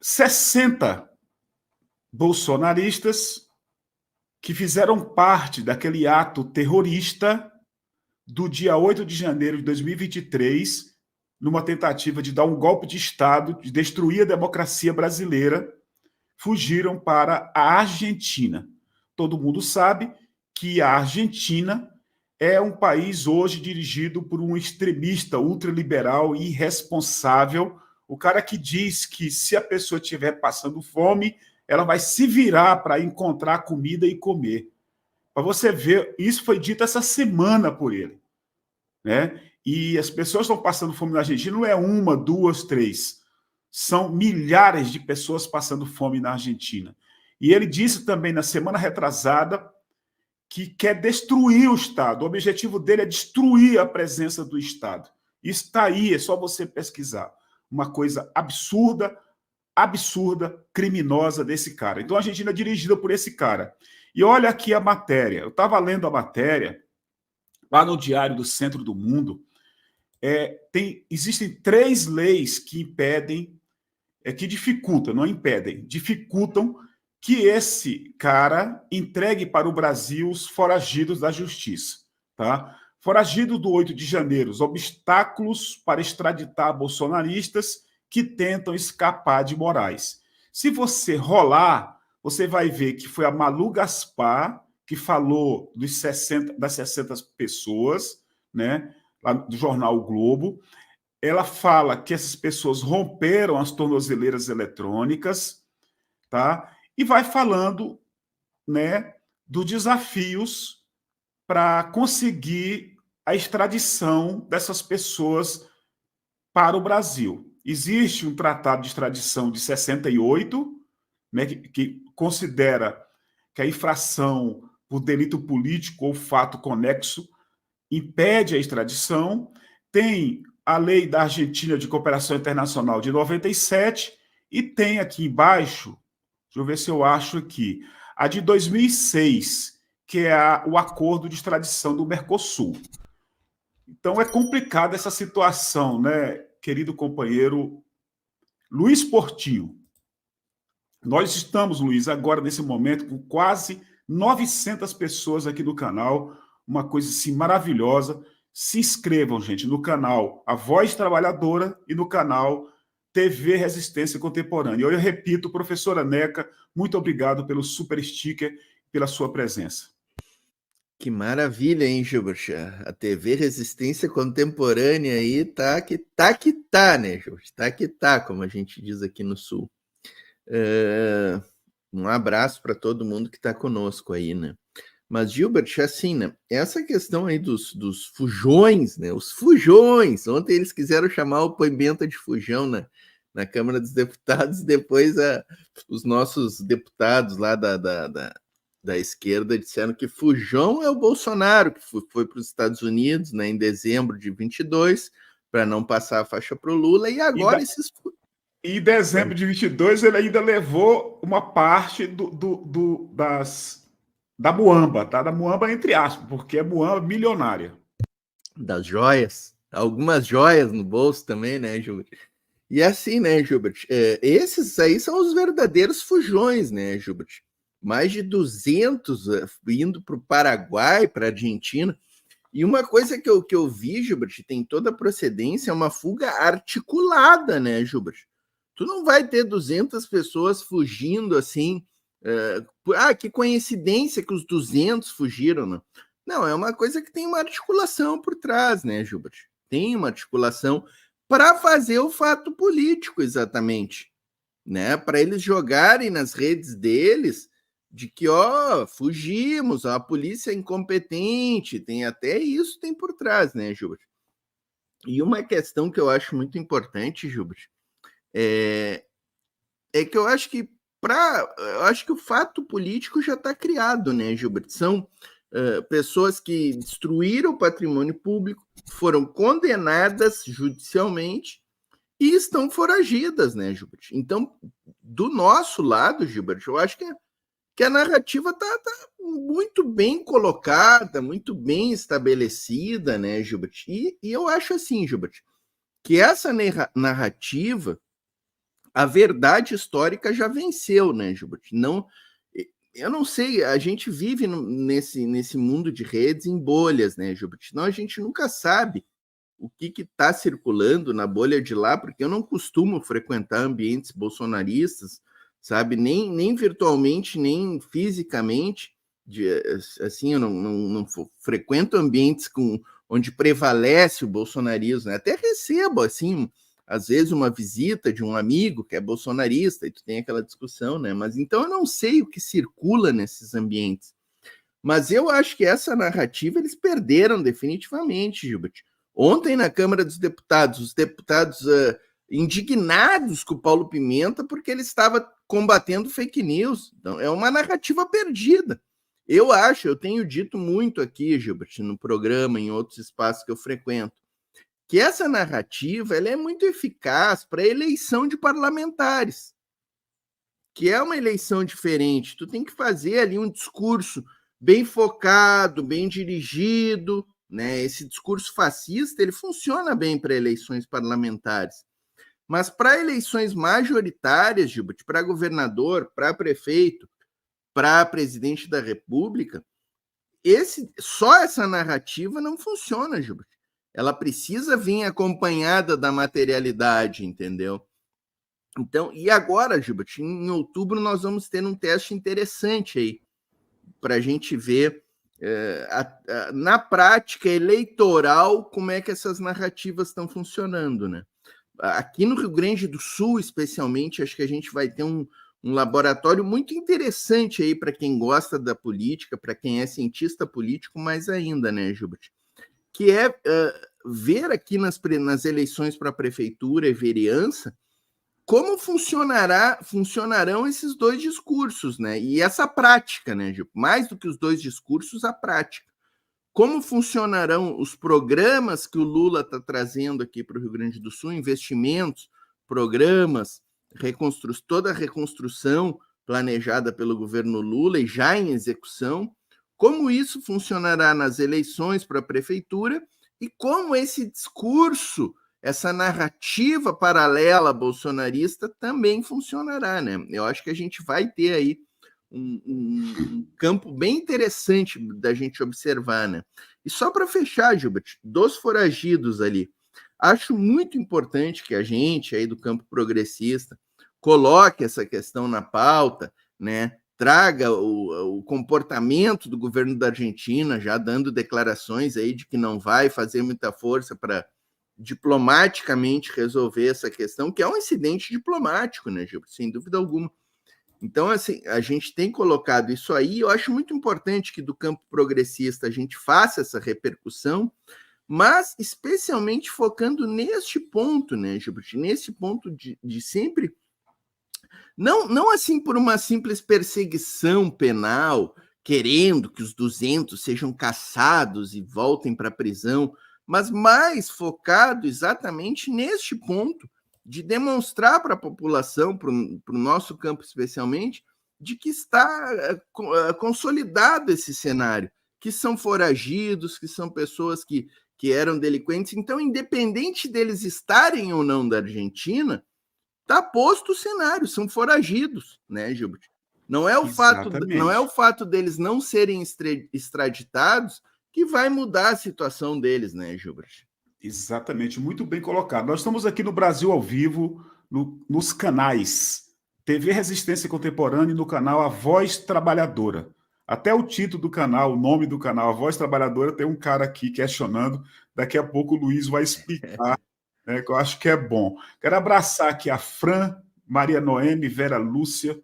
60 bolsonaristas que fizeram parte daquele ato terrorista do dia 8 de janeiro de 2023, numa tentativa de dar um golpe de Estado, de destruir a democracia brasileira, fugiram para a Argentina. Todo mundo sabe que a Argentina é um país hoje dirigido por um extremista ultraliberal e irresponsável, o cara que diz que se a pessoa estiver passando fome, ela vai se virar para encontrar comida e comer. Para você ver, isso foi dito essa semana por ele, né? E as pessoas estão passando fome na Argentina, não é uma, duas, três. São milhares de pessoas passando fome na Argentina. E ele disse também na semana retrasada que quer destruir o Estado. O objetivo dele é destruir a presença do Estado. Isso está aí, é só você pesquisar. Uma coisa absurda, criminosa desse cara. Então a Argentina é dirigida por esse cara. E olha aqui a matéria. Eu estava lendo a matéria lá no Diário do Centro do Mundo. Existem 3 leis que impedem, que dificultam, não impedem, dificultam que esse cara entregue para o Brasil os foragidos da justiça. Tá? Foragidos do 8 de janeiro, os obstáculos para extraditar bolsonaristas que tentam escapar de Moraes. Se você rolar, você vai ver que foi a Malu Gaspar que falou das 60 pessoas, né, lá do jornal o Globo. Ela fala que essas pessoas romperam as tornozeleiras eletrônicas, tá? E vai falando, né, dos desafios para conseguir a extradição dessas pessoas para o Brasil. Existe um tratado de extradição de 68, né, que considera que a infração por delito político ou fato conexo impede a extradição. Tem a lei da Argentina de cooperação internacional de 97 e tem aqui embaixo, deixa eu ver se eu acho aqui, a de 2006, que é o acordo de extradição do Mercosul. Então é complicada essa situação, né, querido companheiro Luiz Portinho. Nós estamos, Luiz, agora nesse momento com quase 900 pessoas aqui no canal, uma coisa assim maravilhosa. Se inscrevam, gente, no canal A Voz Trabalhadora e no canal TV Resistência Contemporânea. Eu repito, professora Neca, muito obrigado pelo super sticker, pela sua presença. Que maravilha, hein, Gilbert? A TV Resistência Contemporânea aí tá que tá, né, Gilbert? Tá que tá, como a gente diz aqui no Sul. Um abraço para todo mundo que está conosco aí, né? Mas, Gilbert, assim, né? Essa questão aí dos fujões, né? Os fujões. Ontem eles quiseram chamar o Pimenta de fujão na Câmara dos Deputados, depois os nossos deputados lá da esquerda disseram que fujão é o Bolsonaro, que foi para os Estados Unidos, né, em dezembro de 22, para não passar a faixa para o Lula, e agora esses... E em dezembro de 22 ele ainda levou uma parte da muamba, tá? Da muamba entre aspas, porque é muamba milionária. Das joias, algumas joias no bolso também, né, Gilbert? E assim, né, Gilbert, esses aí são os verdadeiros fujões, né, Gilbert? Mais de 200 indo para o Paraguai, para a Argentina. E uma coisa que eu vi, Gilbert, tem toda a procedência, é uma fuga articulada, né, Gilbert? Tu não vai ter 200 pessoas fugindo assim. Que coincidência que os 200 fugiram, né? Não, é uma coisa que tem uma articulação por trás, né, Gilbert? Tem uma articulação para fazer o fato político, exatamente, né? Para eles jogarem nas redes deles de que, fugimos, a polícia é incompetente, tem até isso tem por trás, né, Gilbert? E uma questão que eu acho muito importante, Gilbert, é que eu acho que o fato político já está criado, né, Gilbert? São pessoas que destruíram o patrimônio público, foram condenadas judicialmente e estão foragidas, né, Gilbert? Então, do nosso lado, Gilbert, eu acho que a narrativa tá muito bem colocada, muito bem estabelecida, né, Gilbert? E eu acho assim, Gilbert, que essa narrativa a verdade histórica já venceu, né, Gilbert? Não, eu não sei, a gente vive nesse mundo de redes em bolhas, né, Gilbert? Não, a gente nunca sabe o que está circulando na bolha de lá, porque eu não costumo frequentar ambientes bolsonaristas, sabe? Nem virtualmente, nem fisicamente. Assim, eu não frequento ambientes onde prevalece o bolsonarismo, né? Até recebo, assim, às vezes uma visita de um amigo que é bolsonarista, e tu tem aquela discussão, né? Mas então eu não sei o que circula nesses ambientes. Mas eu acho que essa narrativa eles perderam definitivamente, Gilbert. Ontem, na Câmara dos Deputados, os deputados indignados com o Paulo Pimenta porque ele estava combatendo fake news. Então, é uma narrativa perdida. Eu acho, eu tenho dito muito aqui, Gilbert, no programa, em outros espaços que eu frequento, que essa narrativa ela é muito eficaz para a eleição de parlamentares, que é uma eleição diferente. Tu tem que fazer ali um discurso bem focado, bem dirigido, né? Esse discurso fascista, ele funciona bem para eleições parlamentares. Mas para eleições majoritárias, Gilbert, para governador, para prefeito, para presidente da República, só essa narrativa não funciona, Gilbert. Ela precisa vir acompanhada da materialidade, entendeu? Então, e agora, Gilbert, em outubro nós vamos ter um teste interessante aí para a gente ver na prática eleitoral como é que essas narrativas estão funcionando, né? Aqui no Rio Grande do Sul, especialmente, acho que a gente vai ter um laboratório muito interessante aí para quem gosta da política, para quem é cientista político, mais ainda, né, Gilbert? Que é ver aqui nas eleições para a prefeitura e vereança como funcionarão esses dois discursos, né? E essa prática, né, Gil? Mais do que os dois discursos, a prática. Como funcionarão os programas que o Lula está trazendo aqui para o Rio Grande do Sul, investimentos, programas, toda a reconstrução planejada pelo governo Lula e já em execução, como isso funcionará nas eleições para a prefeitura e como esse discurso, essa narrativa paralela bolsonarista também funcionará, né? Eu acho que a gente vai ter aí um campo bem interessante da gente observar, né? E só para fechar, Gilbert, dos foragidos ali, acho muito importante que a gente aí do campo progressista coloque essa questão na pauta, né? Traga o comportamento do governo da Argentina, já dando declarações aí de que não vai fazer muita força para diplomaticamente resolver essa questão, que é um incidente diplomático, né, Gilberto? Sem dúvida alguma. Então, assim, a gente tem colocado isso aí, eu acho muito importante que do campo progressista a gente faça essa repercussão, mas especialmente focando neste ponto, né, Gilberto? Nesse ponto de sempre não assim por uma simples perseguição penal, querendo que os 200 sejam caçados e voltem para a prisão, mas mais focado exatamente neste ponto de demonstrar para a população, para o nosso campo especialmente, de que está consolidado esse cenário, que são foragidos, que são pessoas que eram delinquentes. Então, independente deles estarem ou não da Argentina, está posto o cenário, são foragidos, né, Gilbert? Não é o fato deles não serem extraditados que vai mudar a situação deles, né, Gilbert? Exatamente, muito bem colocado. Nós estamos aqui no Brasil ao vivo, nos canais TV Resistência Contemporânea e no canal A Voz Trabalhadora. Até o título do canal, o nome do canal, A Voz Trabalhadora, tem um cara aqui questionando. Daqui a pouco o Luiz vai explicar, né, que eu acho que é bom. Quero abraçar aqui a Fran, Maria Noemi, Vera Lúcia,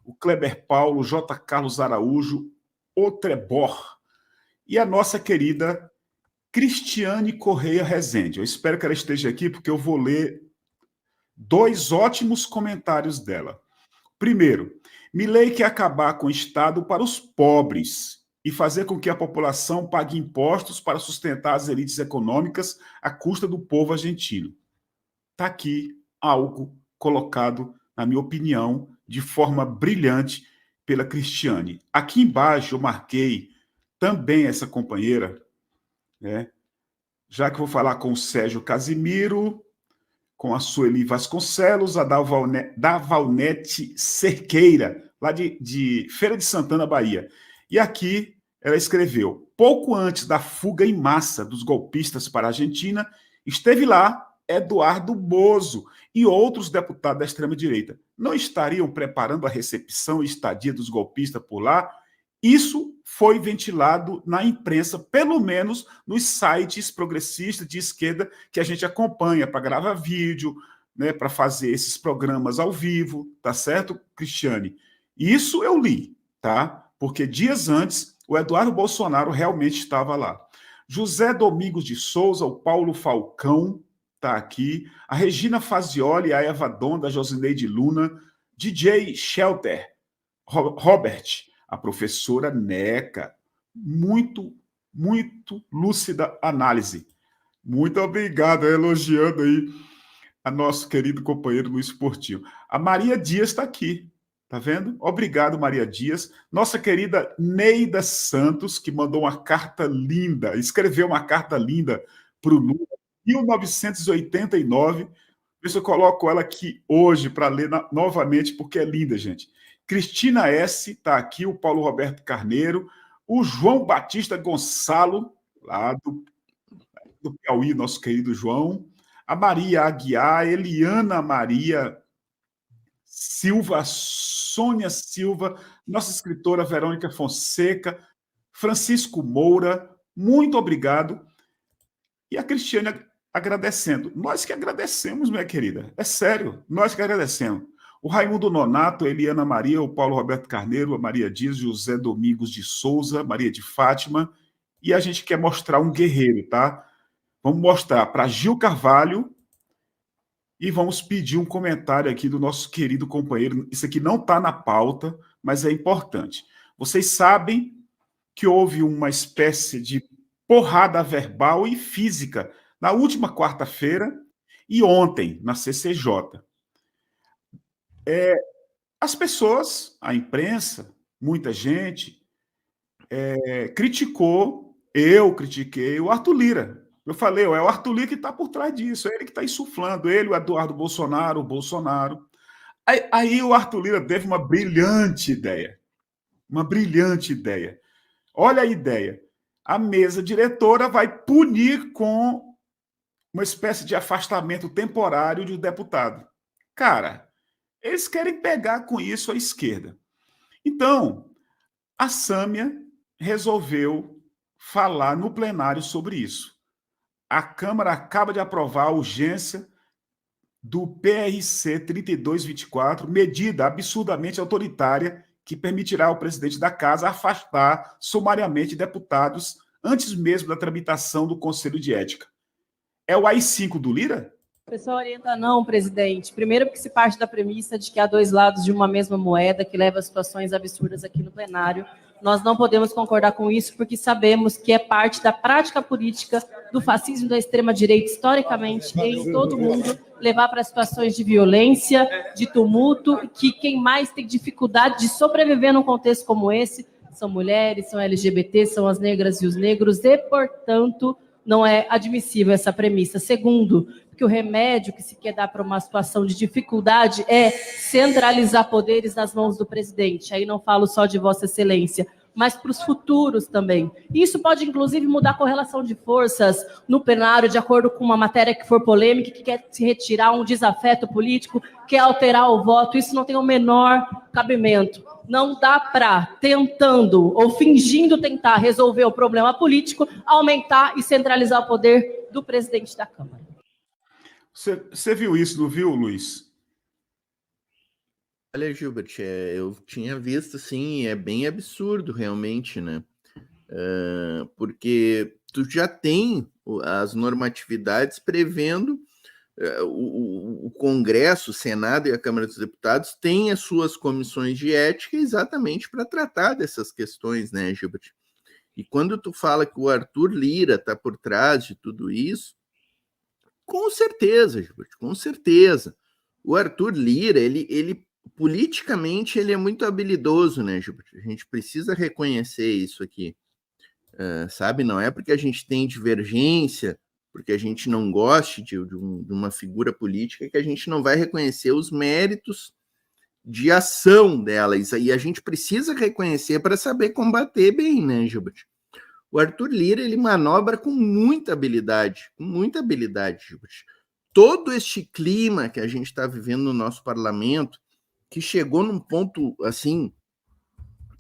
o Kleber Paulo, J. Carlos Araújo, o Trebor e a nossa querida Cristiane Correia Rezende. Eu espero que ela esteja aqui, porque eu vou ler 2 ótimos comentários dela. Primeiro, Milei quer acabar com o Estado para os pobres e fazer com que a população pague impostos para sustentar as elites econômicas à custa do povo argentino. Está aqui algo colocado, na minha opinião, de forma brilhante pela Cristiane. Aqui embaixo eu marquei também essa companheira, né? Já que vou falar com o Sérgio Casimiro, com a Sueli Vasconcelos, a Davalnete Cerqueira, lá de Feira de Santana, Bahia. E aqui ela escreveu: pouco antes da fuga em massa dos golpistas para a Argentina, esteve lá Eduardo Bozzo e outros deputados da extrema-direita. Não estariam preparando a recepção e estadia dos golpistas por lá? Isso foi ventilado na imprensa, pelo menos nos sites progressistas de esquerda que a gente acompanha para gravar vídeo, né, para fazer esses programas ao vivo, tá certo, Cristiane? Isso eu li, tá? Porque dias antes o Eduardo Bolsonaro realmente estava lá. José Domingos de Souza, o Paulo Falcão está aqui, a Regina Fazioli, a Eva Donda, a Josineide Luna, DJ Shelter, Robert, a professora Neca, muito lúcida análise. Muito obrigado, elogiando aí a nosso querido companheiro Luiz Portinho. A Maria Dias está aqui, tá vendo? Obrigado, Maria Dias. Nossa querida Neida Santos, que mandou uma carta linda, escreveu uma carta linda para o Lula, 1989. Ver se eu coloco ela aqui hoje para ler novamente, porque é linda, gente. Cristina S. está aqui, o Paulo Roberto Carneiro, o João Batista Gonçalo, lá do Piauí, nosso querido João, a Maria Aguiar, a Eliana Maria Silva, a Sônia Silva, nossa escritora Verônica Fonseca, Francisco Moura, muito obrigado. E a Cristiane agradecendo. Nós que agradecemos, minha querida. É sério, nós que agradecemos. O Raimundo Nonato, a Eliana Maria, o Paulo Roberto Carneiro, a Maria Dias, José Domingos de Souza, Maria de Fátima. E a gente quer mostrar um guerreiro, tá? Vamos mostrar para Gil Carvalho e vamos pedir um comentário aqui do nosso querido companheiro. Isso aqui não está na pauta, mas é importante. Vocês sabem que houve uma espécie de porrada verbal e física na última quarta-feira e ontem, na CCJ. As pessoas, a imprensa, muita gente, criticou, eu critiquei o Arthur Lira. Eu falei, é o Arthur Lira que está por trás disso, é ele que está insuflando, ele, o Eduardo Bolsonaro, o Bolsonaro. Aí o Arthur Lira teve uma brilhante ideia. Uma brilhante ideia. Olha a ideia. A mesa diretora vai punir com uma espécie de afastamento temporário de um deputado. Cara, eles querem pegar com isso a esquerda. Então, a Sâmia resolveu falar no plenário sobre isso. A Câmara acaba de aprovar a urgência do PRC 3224, medida absurdamente autoritária que permitirá ao presidente da Casa afastar sumariamente deputados antes mesmo da tramitação do Conselho de Ética. É o AI-5 do Lira? O pessoal orienta não, presidente. Primeiro porque se parte da premissa de que há dois lados de uma mesma moeda, que leva a situações absurdas aqui no plenário. Nós não podemos concordar com isso, porque sabemos que é parte da prática política do fascismo da extrema-direita, historicamente, em todo o mundo, levar para situações de violência, de tumulto, que quem mais tem dificuldade de sobreviver num contexto como esse são mulheres, são LGBT, são as negras e os negros, e, portanto, não é admissível essa premissa. Segundo, que o remédio que se quer dar para uma situação de dificuldade é centralizar poderes nas mãos do presidente. Aí não falo só de Vossa Excelência, mas para os futuros também. Isso pode, inclusive, mudar a correlação de forças no plenário, de acordo com uma matéria que for polêmica, que quer se retirar um desafeto político, quer alterar o voto. Isso não tem o menor cabimento. Não dá para, tentando ou fingindo tentar resolver o problema político, aumentar e centralizar o poder do presidente da Câmara. Você viu isso, não viu, Luiz? Olha, Gilbert, eu tinha visto, sim, é bem absurdo, realmente, né? Porque tu já tem as normatividades prevendo o Congresso, o Senado e a Câmara dos Deputados têm as suas comissões de ética exatamente para tratar dessas questões, né, Gilbert? E quando tu fala que o Arthur Lira está por trás de tudo isso, com certeza, Gilbert, com certeza. O Arthur Lira, ele politicamente, ele é muito habilidoso, né, Gilbert? A gente precisa reconhecer isso aqui, sabe? Não é porque a gente tem divergência porque a gente não goste de uma figura política, que a gente não vai reconhecer os méritos de ação dela. Isso aí a gente precisa reconhecer para saber combater bem, né, Gilbert? O Arthur Lira, ele manobra com muita habilidade, Gilbert. Todo este clima que a gente está vivendo no nosso parlamento, que chegou num ponto, assim,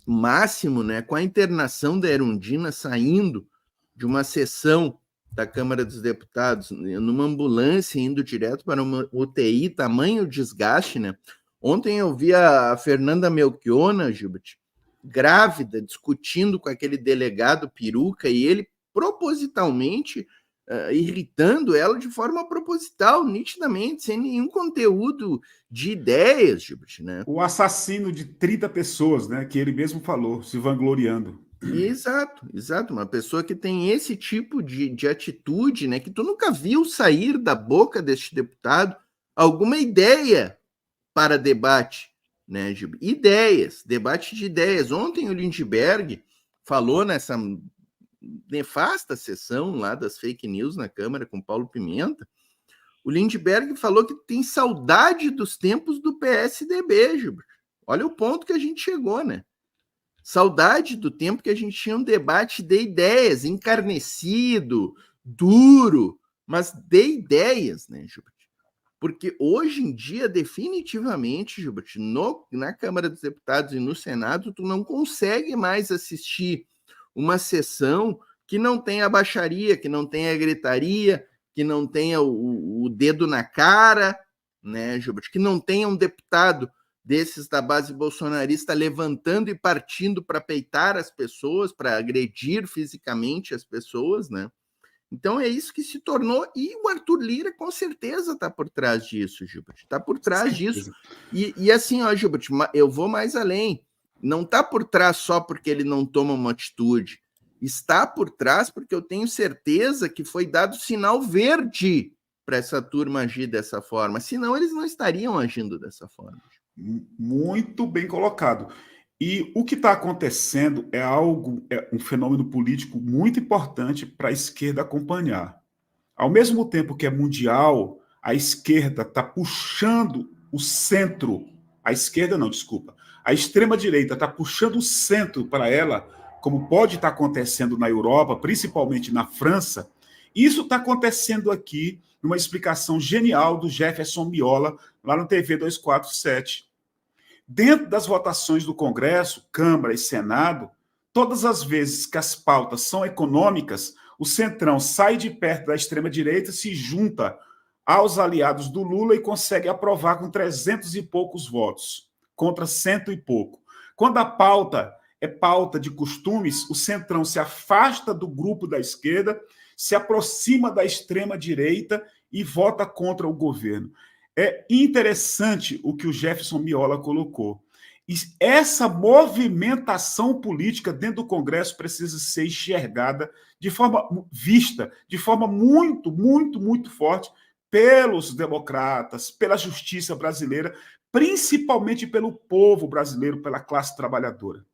máximo, né, com a internação da Erundina saindo de uma sessão da Câmara dos Deputados, numa ambulância, indo direto para uma UTI, tamanho desgaste, né? Ontem eu vi a Fernanda Melchiona, Gilbert, grávida, discutindo com aquele delegado peruca, e ele propositalmente irritando ela de forma proposital, nitidamente, sem nenhum conteúdo de ideias, Gilbert, né? O assassino de 30 pessoas, né, que ele mesmo falou, se vangloriando. Exato. Uma pessoa que tem esse tipo de atitude, né, que tu nunca viu sair da boca deste deputado alguma ideia para debate, né, Gil? Debate de ideias. Ontem o Lindbergh falou nessa nefasta sessão lá das fake news na Câmara com Paulo Pimenta. O Lindbergh falou que tem saudade dos tempos do PSDB, Gilbert. Olha o ponto que a gente chegou, né? Saudade do tempo que a gente tinha um debate de ideias, encarnecido, duro, mas de ideias, né, Gilbert? Porque hoje em dia, definitivamente, Gilbert, na Câmara dos Deputados e no Senado, tu não consegue mais assistir uma sessão que não tenha baixaria, que não tenha gritaria, que não tenha o dedo na cara, né, Gilbert? Que não tenha um deputado desses da base bolsonarista levantando e partindo para peitar as pessoas, para agredir fisicamente as pessoas, né? Então é isso que se tornou, e o Arthur Lira com certeza está por trás disso, Gilbert. Está por trás disso. E assim, ó, Gilbert, eu vou mais além. Não está por trás só porque ele não toma uma atitude. Está por trás porque eu tenho certeza que foi dado sinal verde para essa turma agir dessa forma. Senão eles não estariam agindo dessa forma. Muito bem colocado. E o que está acontecendo é um fenômeno político muito importante para a esquerda acompanhar. Ao mesmo tempo que é mundial, a esquerda está puxando o centro. A esquerda não, desculpa. A extrema-direita está puxando o centro para ela, como pode estar acontecendo na Europa, principalmente na França. Isso está acontecendo aqui numa explicação genial do Jefferson Miola, lá no TV 247. Dentro das votações do Congresso, Câmara e Senado, todas as vezes que as pautas são econômicas, o Centrão sai de perto da extrema-direita, se junta aos aliados do Lula e consegue aprovar com 300 e poucos votos, contra 100 e pouco. Quando a pauta é pauta de costumes, o Centrão se afasta do grupo da esquerda, se aproxima da extrema-direita e vota contra o governo. É interessante o que o Jefferson Miola colocou. E essa movimentação política dentro do Congresso precisa ser enxergada vista de forma muito, muito, muito forte pelos democratas, pela justiça brasileira, principalmente pelo povo brasileiro, pela classe trabalhadora.